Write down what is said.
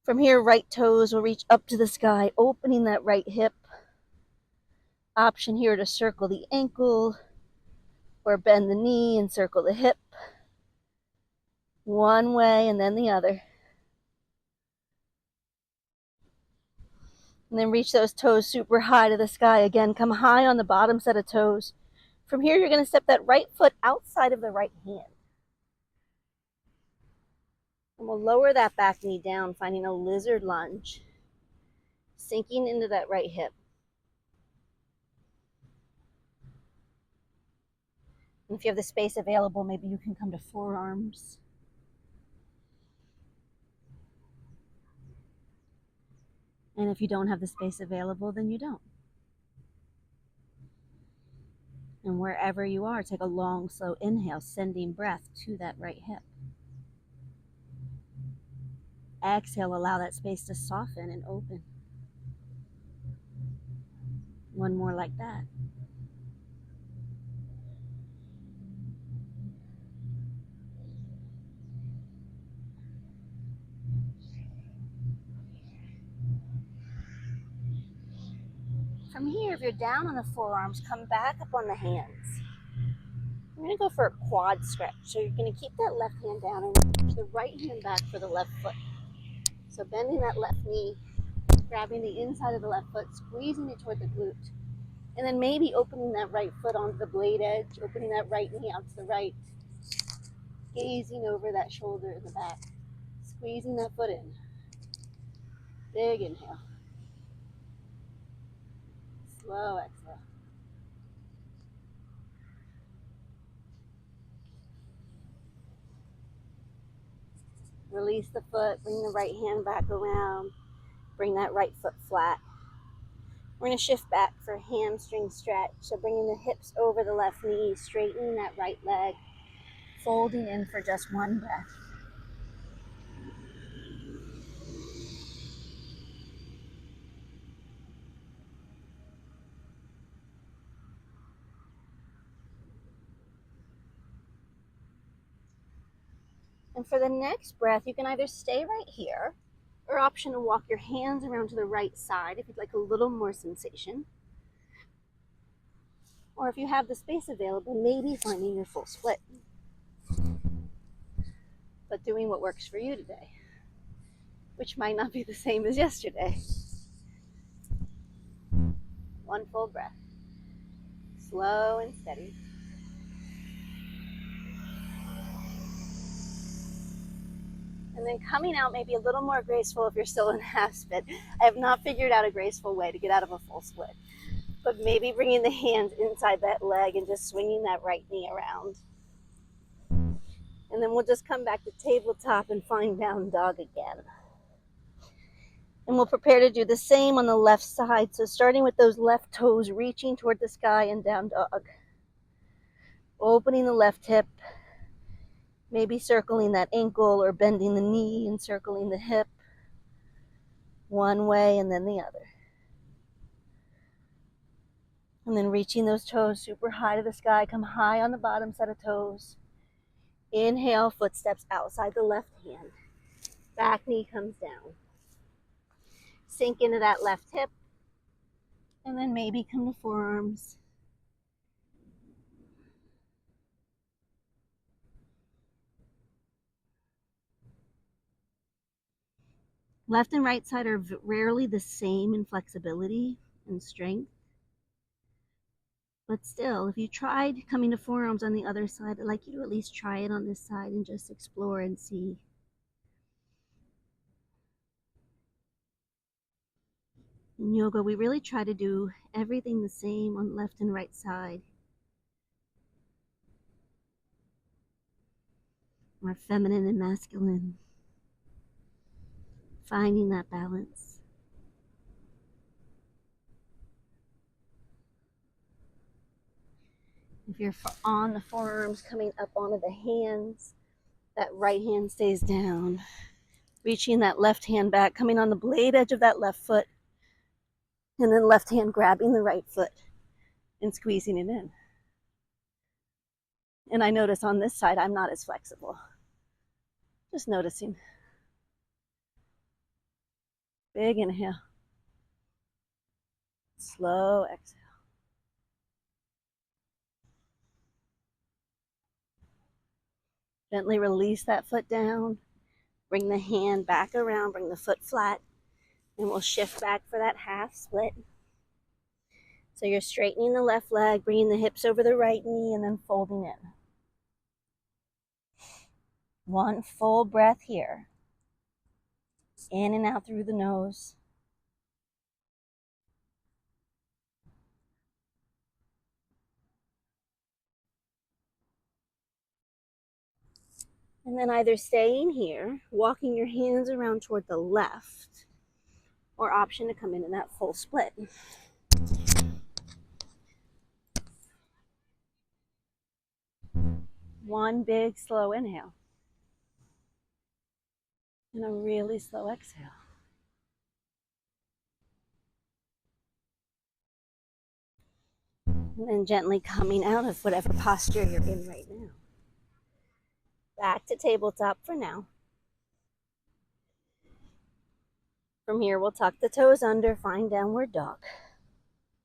From here, right toes will reach up to the sky, opening that right hip. Option here to circle the ankle or bend the knee and circle the hip. One way and then the other. And then reach those toes super high to the sky. Again, come high on the bottom set of toes. From here, you're going to step that right foot outside of the right hand. And we'll lower that back knee down, finding a lizard lunge, sinking into that right hip. And if you have the space available, maybe you can come to forearms. And if you don't have the space available, then you don't. And wherever you are, take a long, slow inhale, sending breath to that right hip. Exhale, allow that space to soften and open. One more like that. From here, if you're down on the forearms, come back up on the hands. We're going to go for a quad stretch. So you're going to keep that left hand down and push the right hand back for the left foot. So bending that left knee, grabbing the inside of the left foot, squeezing it toward the glute. And then maybe opening that right foot onto the blade edge, opening that right knee out to the right, gazing over that shoulder in the back, squeezing that foot in. Big inhale. Slow exhale. Release the foot, bring the right hand back around, bring that right foot flat. We're going to shift back for hamstring stretch. So bringing the hips over the left knee, straightening that right leg, folding in for just one breath. And for the next breath, you can either stay right here, or option to walk your hands around to the right side if you'd like a little more sensation. Or if you have the space available, maybe finding your full split. But doing what works for you today, which might not be the same as yesterday. One full breath. Slow and steady. And then coming out maybe a little more graceful if you're still in half split. I have not figured out a graceful way to get out of a full split. But maybe bringing the hands inside that leg and just swinging that right knee around. And then we'll just come back to tabletop and find down dog again. And we'll prepare to do the same on the left side. So starting with those left toes, reaching toward the sky and down dog. Opening the left hip, maybe circling that ankle or bending the knee and circling the hip. One way and then the other. And then reaching those toes super high to the sky. Come high on the bottom set of toes. Inhale, footsteps outside the left hand. Back knee comes down. Sink into that left hip. And then maybe come to forearms. Left and right side are rarely the same in flexibility and strength. But still, if you tried coming to forearms on the other side, I'd like you to at least try it on this side and just explore and see. In yoga, we really try to do everything the same on left and right side. More feminine and masculine. Finding that balance. If you're on the forearms, coming up onto the hands, that right hand stays down. Reaching that left hand back, coming on the blade edge of that left foot, and then left hand grabbing the right foot and squeezing it in. And I notice on this side, I'm not as flexible. Just noticing. Big inhale. Slow exhale. Gently release that foot down. Bring the hand back around, bring the foot flat, and we'll shift back for that half split. So you're straightening the left leg, bringing the hips over the right knee, and then folding in. One full breath here. In and out through the nose. And then either staying here, walking your hands around toward the left, or option to come into that full split. One big slow inhale. And a really slow exhale. And then gently coming out of whatever posture you're in right now. Back to tabletop for now. From here, we'll tuck the toes under, find downward dog.